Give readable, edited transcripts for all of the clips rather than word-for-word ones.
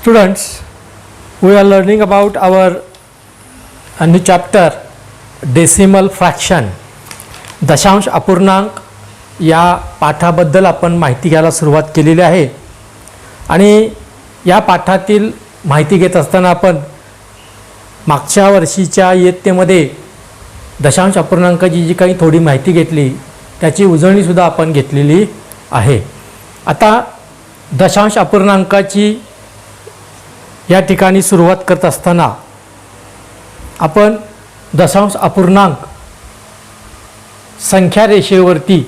Students, we are learning about our new chapter decimal fraction. दशांश अपूर्णांक या पाठाबद्दल आपण माहिती घ्यायला सुरुवात केलेली आहे आणि या पाठातील माहिती घेत असताना आपण मागच्या वर्षीच्या इयत्तेमध्ये दशांश अपूर्णांकाची जी काही थोडी माहिती घेतली त्याची उजळणी सुद्धा आपण घेतलेली आहे. आता दशांश अपूर्णांकाची या ठिकाणी सुरुवात करत असताना आपण दशांश अपूर्णांक संख्या रेषेवरती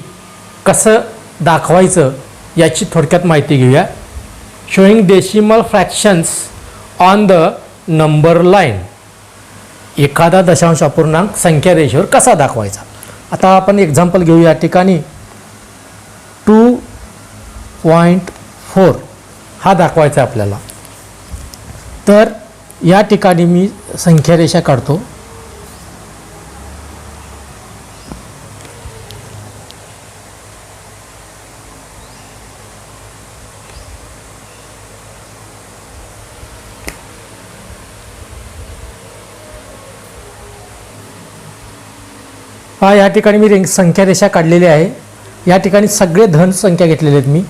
कसं दाखवायचं याची थोडक्यात माहिती घेऊया. Showing decimal fractions on the number line. एखादा दशांश अपूर्णांक संख्या रेषेवर कसा दाखवायचा. आता आपण एक्झाम्पल घेऊ. या ठिकाणी 2.4 हा दाखवायचा आपल्याला. तर या ठिकाणी मी संख्या रेषा काढतो. या ठिकाणी मी संख्या रेषा काढलेली आहे. या ठिकाणी सगळे धन संख्या घेतलेले आहेत मी.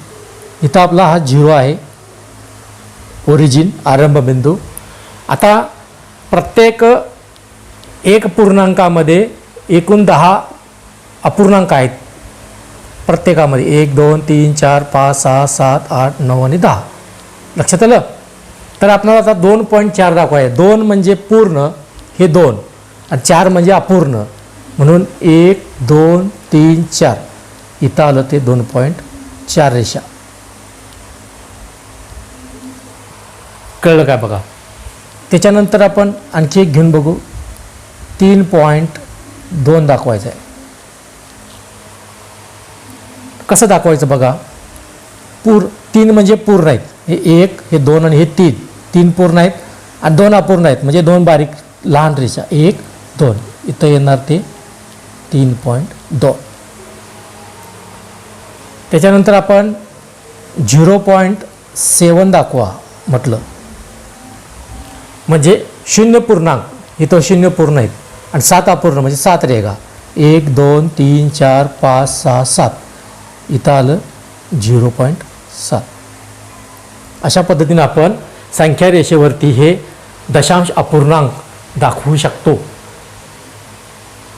इथं आपला हा 0 आहे, ओरिजिन आरंभबिंदू. आता प्रत्येक एक पूर्णांकामध्ये एकूण 10 अपूर्णांक आहेत. प्रत्येकामध्ये 1 2 3 4 5 6 7 8 9 आणि 10. लक्षात आलं. तर आपल्याला आता 2.4 दाखवायचे. 2 म्हणजे पूर्ण, हे 2 आणि 4 म्हणजे अपूर्ण, म्हणून 1 2 3 4 इथं आलं ते 2.4 रेषा. कळलं काय बघा. त्याच्यानंतर आपण आणखी एक घेऊन बघू. 3.2 दाखवायचं आहे. कसं दाखवायचं बघा. 3 म्हणजे पूर्ण आहेत. हे 1 हे 2 आणि हे 3. 3 पूर्ण आहेत आणि 2 अपूर्ण आहेत, म्हणजे 2 बारीक लहान रेषा. 1 2 इथं येणार ते 3.2. त्याच्यानंतर आपण 0.7 दाखवा म्हटलं, म्हणजे 0 पूर्णांक. इथं 0 पूर्ण आहेत आणि 7 अपूर्ण, म्हणजे 7 रेगा. 1 2 3 4 5 6 7 इथं आलं 0.7. अशा पद्धतीनं आपण संख्या रेषेवरती हे दशांश अपूर्णांक दाखवू शकतो.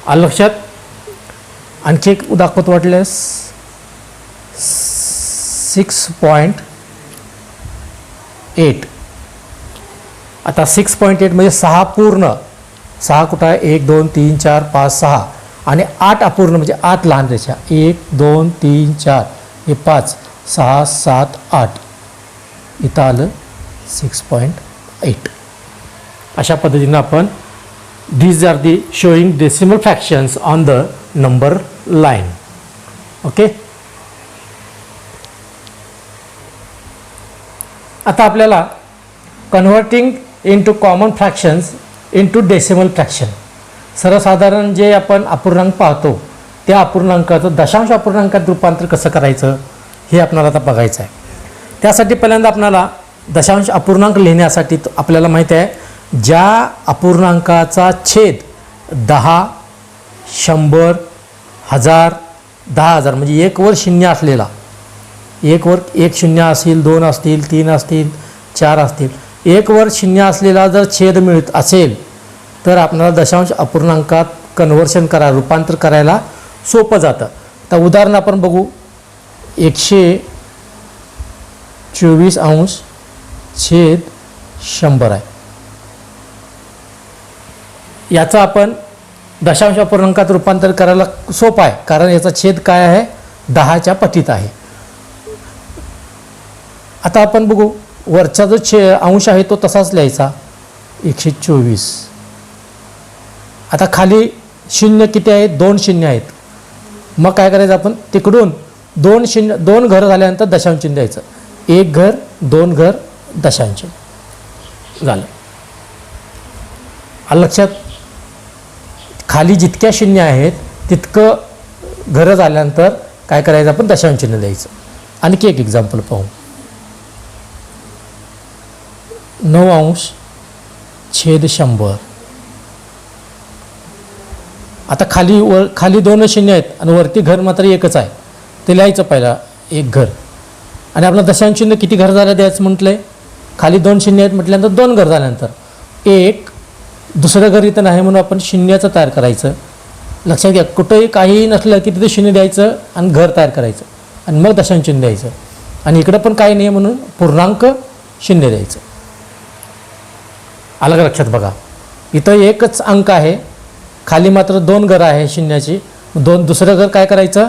आलं लक्षात. आणखी एक दाखवत वाटल्यास 6.8. आता 6.8 म्हणजे 6 पूर्ण. 6 कुठं आहे. 1 2 3 4 5 6 आणि 8 अपूर्ण, म्हणजे 8 लहान रेषा. 1 2 3 4 हे 5 6 7 8 इथं आलं 6.8. अशा पद्धतीनं आपण these are the showing decimal fractions on the number line. Okay. आता आपल्याला converting into common fractions into decimal fraction. सर्वसाधारण जे आपण अपूर्णांक पाहतो त्या अपूर्णांकाचं दशांश अपूर्णांकात रूपांतर कसं करायचं हे आपल्याला आता बघायचं आहे. त्यासाठी पहिल्यांदा आपल्याला दशांश अपूर्णांक लिहिण्यासाठी आपल्याला माहिती आहे, ज्या अपूर्णांकाचा छेद 10 100 1000 10,000 म्हणजे 1 वर 0 असलेला, 1 वर 1 0 असेल, 2 असतील, 3 असतील, 4 असतील, 1 वर 0 असलेला जर छेद मिळत असेल तर आपल्याला दशांश अपूर्णांकात कन्व्हर्शन रूपांतर करायला सोपं जातं. तर उदाहरण आपण बघू. 124 अंश छेद 100 आहे. याचं आपण दशांश अपूर्णांकात रूपांतर करायला सोपं आहे, कारण याचा छेद काय आहे, 10च्या पटीत आहे. आता आपण बघू. वरचा जो अंश आहे तो तसाच लिहायचा 124. आता खाली शून्य किती आहेत, 2 शून्य आहेत. मग काय करायचं, आपण तिकडून 2 घर झाल्यानंतर दशांश चिन्ह द्यायचं. 1 घर 2 घर दशांश झालं. आलं लक्षात. खाली जितक्या शून्य आहेत तितकं घरं झाल्यानंतर काय करायचं, आपण दशांश चिन्ह द्यायचं. आणखी एक एक्झाम्पल पाहू. 9/100. आता खाली 2 शून्य आहेत आणि वरती घर मात्र एकच आहे. ते लिहायचं पहिला एक घर. आणि आपलं दशांश चिन्ह किती घर झालं द्यायचं म्हटलं आहे. खाली 2 शून्य आहेत म्हटल्यानंतर 2 घर झाल्यानंतर एक दुसरं घर इथं नाही म्हणून आपण शून्याचं तयार करायचं. लक्षात घ्या, कुठंही काहीही नसलं की तिथे शून्य द्यायचं आणि घर तयार करायचं आणि मग दशांश चिन्ह द्यायचं. आणि इकडं पण काही नाही म्हणून पूर्णांक शून्य द्यायचं. अलग लक्षात बघा, इथं एकच अंक आहे, खाली मात्र 2 घरं आहे शून्याची. दुसरं घर काय करायचं,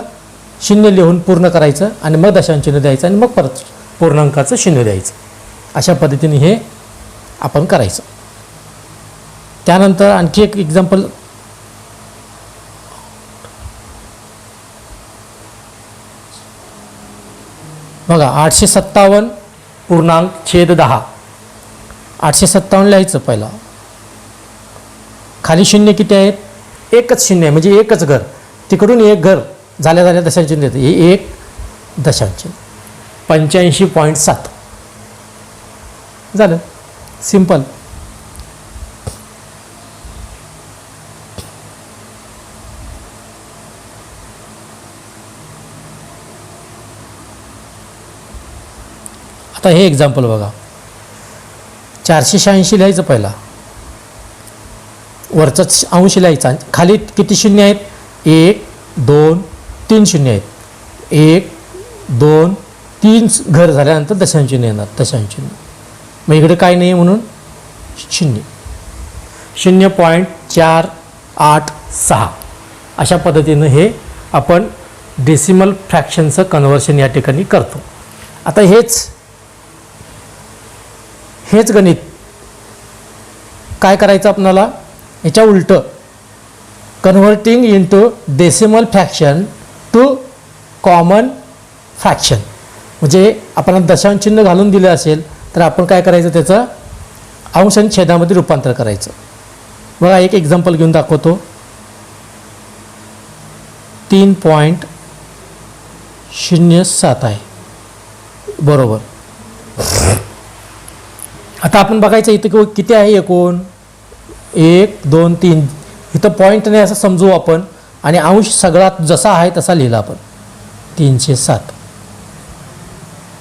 शून्य लिहून पूर्ण करायचं आणि मग दशांश चिन्ह द्यायचं आणि मग परत पूर्णांकाचं शून्य द्यायचं. अशा पद्धतीने हे आपण करायचं. त्यानंतर आणखी एक एक्झाम्पल बघा, 857.10. 857 लिहायचं पहिला. खाली शून्य किती आहेत, एकच शून्य आहे म्हणजे एकच घर. तिकडून एक घर झाल्या दशांश चिन्ह देतं. हे एक दशांश 85.7 झालं. सिंपल. आता हे एक्झाम्पल बघा, 486 लिहायचं पहिला. वरचा अंश लिहायचा. खाली किती शून्य आहेत, 1 2 3 शून्य आहेत. 1 2 3 घर झाल्यानंतर दशांश चिन्ह येणार. दशांश चिन्ह मग इकडे काय नाही म्हणून 0.486. अशा पद्धतीनं हे आपण डेसिमल फ्रॅक्शनचं कन्व्हर्शन या ठिकाणी करतो. आता हेच गणित काय करायचं आपल्याला, याच्या उलटं converting into decimal fraction to common fraction. म्हणजे आपण दशांश चिन्ह घालून दिलं असेल तर आपण काय करायचं, त्याचं अंश आणि छेदामध्ये रूपांतर करायचं. बघा, एक एक्झाम्पल घेऊन दाखवतो. 3.07 आहे बरोबर. आता आपण बघायचं इथं किती आहे एकूण, 1 2 3. इथं पॉईंट नाही असं समजू आपण आणि अंश सगळा जसा आहे तसा लिहिला आपण. 307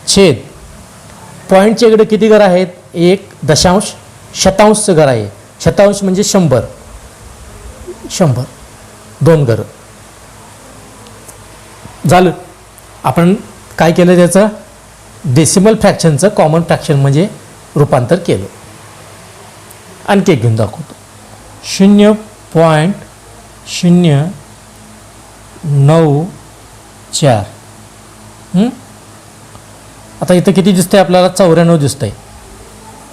छेद पॉईंटच्या इकडे किती घर आहेत, 1 दशांश शतांशचं घर आहे. शतांश म्हणजे 100. 2 घरं झालं. आपण काय केलं, त्याचं डेसिमल फ्रॅक्शनचं कॉमन फ्रॅक्शन म्हणजे रूपांतर केलं. आणखी एक घेऊन दाखवतो. 0.094. आता इथं किती दिसतंय आपल्याला, 94 दिसतंय.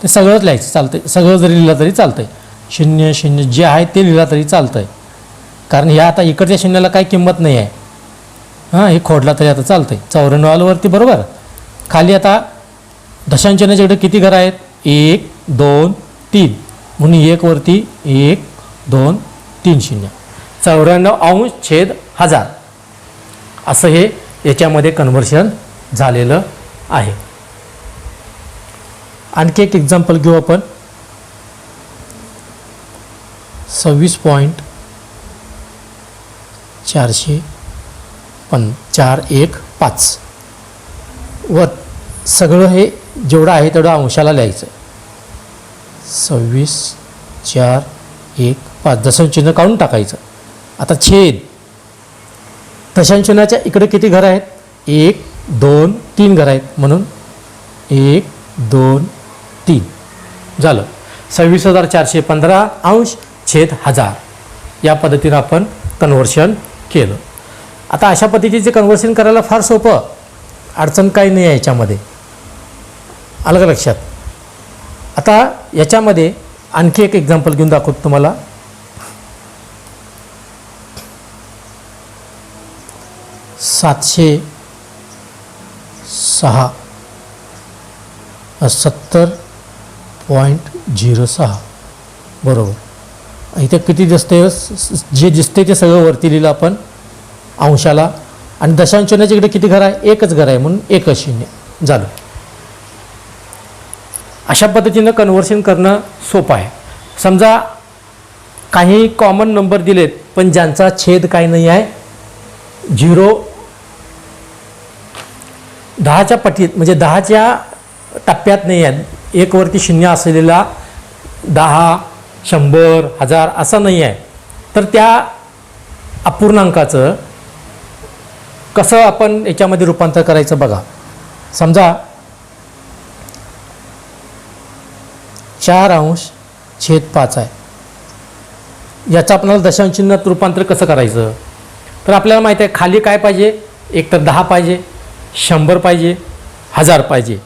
ते सगळंच लिहायचं चालतंय. सगळं जरी लिहिलं तरी चालतंय. 0 जे आहे ते लिहिलं तरी चालतंय, कारण ह्या आता इकडच्या शून्याला काही किंमत नाही आहे. हे खोडला तरी आता चालतंय. 94 वरती बरोबर. खाली आता दशांश चिन्हाच्या इकडे किती घर आहेत, 1 2 3 म्हणून 1 वरती 1 2 3 0. 94/1000 असं हे याच्यामध्ये कन्व्हर्शन झालेलं आहे. आणखी एक एक्झाम्पल घेऊ आपण. 26.415 व सगळं हे जेवढं आहे तेवढं अंशाला लिहायचं. 26.415 दशांश चिन्ह काढून टाकायचं. आता छेद दशांश चिन्हाच्या इकडे किती घर आहेत, 1 2 3 घर आहेत म्हणून 1 2 3 झालं. 26,415 अंश छेद 1000 या पद्धतीनं आपण कन्व्हर्शन केलं. आता अशा पद्धतीचे कन्व्हर्शन करायला फार सोपं, अडचण काही नाही आहे याच्यामध्ये. अलग लक्षात. आता याच्यामध्ये आणखी एक एक्झाम्पल घेऊन दाखवतो तुम्हाला. 706 70.06 बरोबर. इथे किती दिसते, जे दिसते ते सगळं वरती लिहिलं आपण अंशाला. आणि दशांश चिन्हाच्या इकडे किती घर आहे, एकच घर आहे म्हणून 1 0 झालं. अशा पद्धतीनं कन्व्हर्शन करणं सोपं आहे. समजा काही कॉमन नंबर दिलेत पण ज्यांचा छेद काही नाही आहे, 10च्या पटीत म्हणजे 10च्या टप्प्यात नाही आहे, 1 वरती 0 असलेला 10, 100, 1000 असं नाही आहे, तर त्या अपूर्णांकाचं कसं आपण याच्यामध्ये रूपांतर करायचं बघा. समजा 4/5 आहे, याचं आपल्याला दशांश चिन्हात रूपांतर कसं करायचं. तर आपल्याला माहिती आहे खाली काय पाहिजे, एक तर 10 पाहिजे, 100 पाहिजे, 1000 पाहिजे.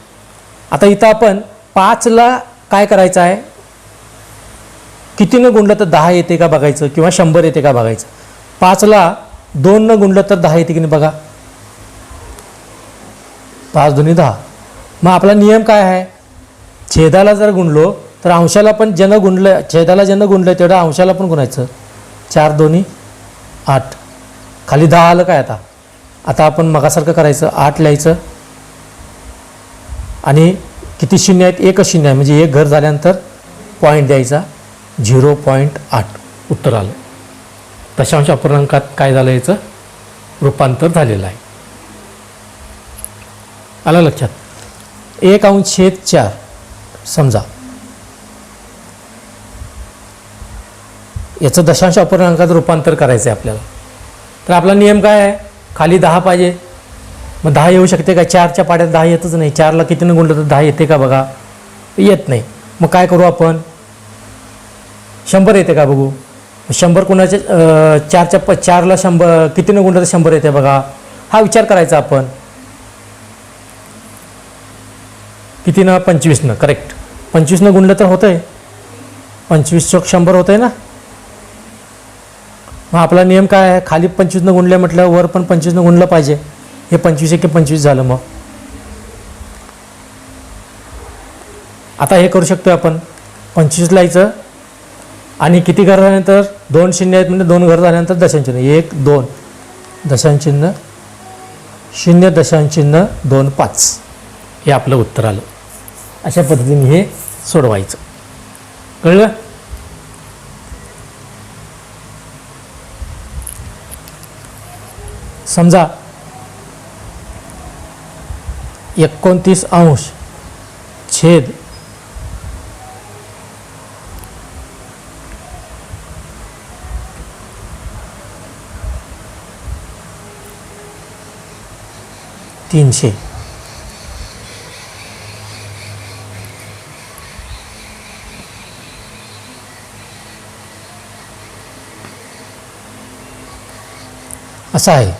आता इथं आपण 5ला काय करायचं आहे, कितीनं गुणलं तर 10 येते का बघायचं किंवा 100 येते का बघायचं. 5ला 2नं गुणलं तर 10 येते की नाही बघा, 5 दुनी 10. मग आपला नियम काय आहे, छेदाला जर गुणलो तर अंशाला पण ज्यानं गुणलं, छेदाला ज्यानं गुणलं तेवढं अंशाला पण गुणायचं. 4 दुनी 8, खाली 10 आलं काय. आता आपण मगासारखं करायचं, 8 लिहायचं आणि किती शून्य आहेत, एकच शून्य आहे म्हणजे एक घर झाल्यानंतर पॉईंट द्यायचा, 0.8 उत्तर आलं. दशांश अपूर्णांकात काय झालं, याचं रूपांतर झालेलं आहे. आलं लक्षात. 1/4 समजा याचं दशांश अपूर्णांकात रूपांतर करायचं आहे आपल्याला. तर आपला नियम काय आहे, खाली 10 पाहिजे, मग 10 येऊ शकते का, 4च्या पाड्यात 10 येतच नाही. 4ला कितीनं गुणलं तर 10 येते का बघा, येत नाही. मग काय करू आपण, 100 येते का बघू. 100 कुणाचे, 4ला 100 कितीनं गुणलं तर 100 येते बघा, हा विचार करायचा आपण. कितीनं, 25नं, करेक्ट. 25नं गुणलं तर होतं आहे, 25 चौक 100 होतं आहे ना. मग आपला नियम काय आहे, खाली 25नं गुणले म्हटलं वर पण 25नं गुणलं पाहिजे. हे 25 एके 25 झालं. मग आता हे करू शकतो आपण, 25 लिहायचं आणि किती घर झाल्यानंतर 2 शून्य आहेत म्हणजे 2 घर झाल्यानंतर दशांश चिन्ह, 1 2 दशांश चिन्ह 0.25 हे आपलं उत्तर आलं. अशा पद्धतीने हे सोडवायचं. कळलं. समजा 29 छेद 300 असं आहे.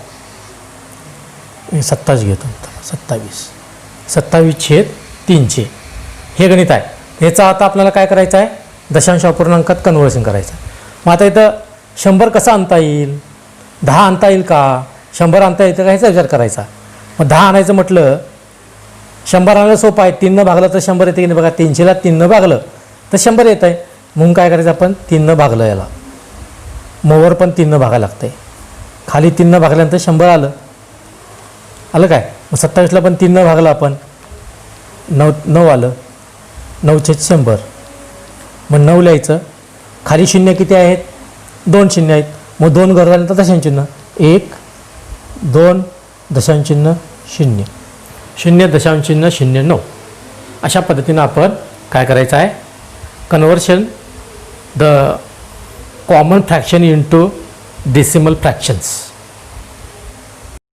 27 घेतो, 27 छेद 300 हे गणित आहे. ह्याचा आता आपल्याला काय करायचं आहे, दशांश अपूर्णांकात कन्व्हर्शन करायचं. मग आता इथं 100 कसा आणता येईल, 10 आणता येईल का, 100 आणता येतं का ह्याचा विचार करायचा. मग 10 आणायचं म्हटलं, 100 आणायला सोपं आहे, 3नं भागलं तर 100 येते की नाही बघा. 300ला 3नं भागलं तर 100 येत आहे. म्हणून काय करायचं आपण, 3नं भागलं याला, मोवर पण 3नं भागायला लागतं आहे. खाली 3नं भागल्यानंतर 100 आलं काय. मग 27ला पण 3नं भागलं आपण, 9 आलं, 9/100. मग 9 लिहायचं, खाली शून्य किती आहेत, 2 शून्य आहेत. मग 2 घर झाल्यानंतर दशांश चिन्ह, 1 2 दशांश चिन्ह 0 0.009. अशा पद्धतीनं आपण काय करायचं आहे, conversion the common fraction into decimal fractions.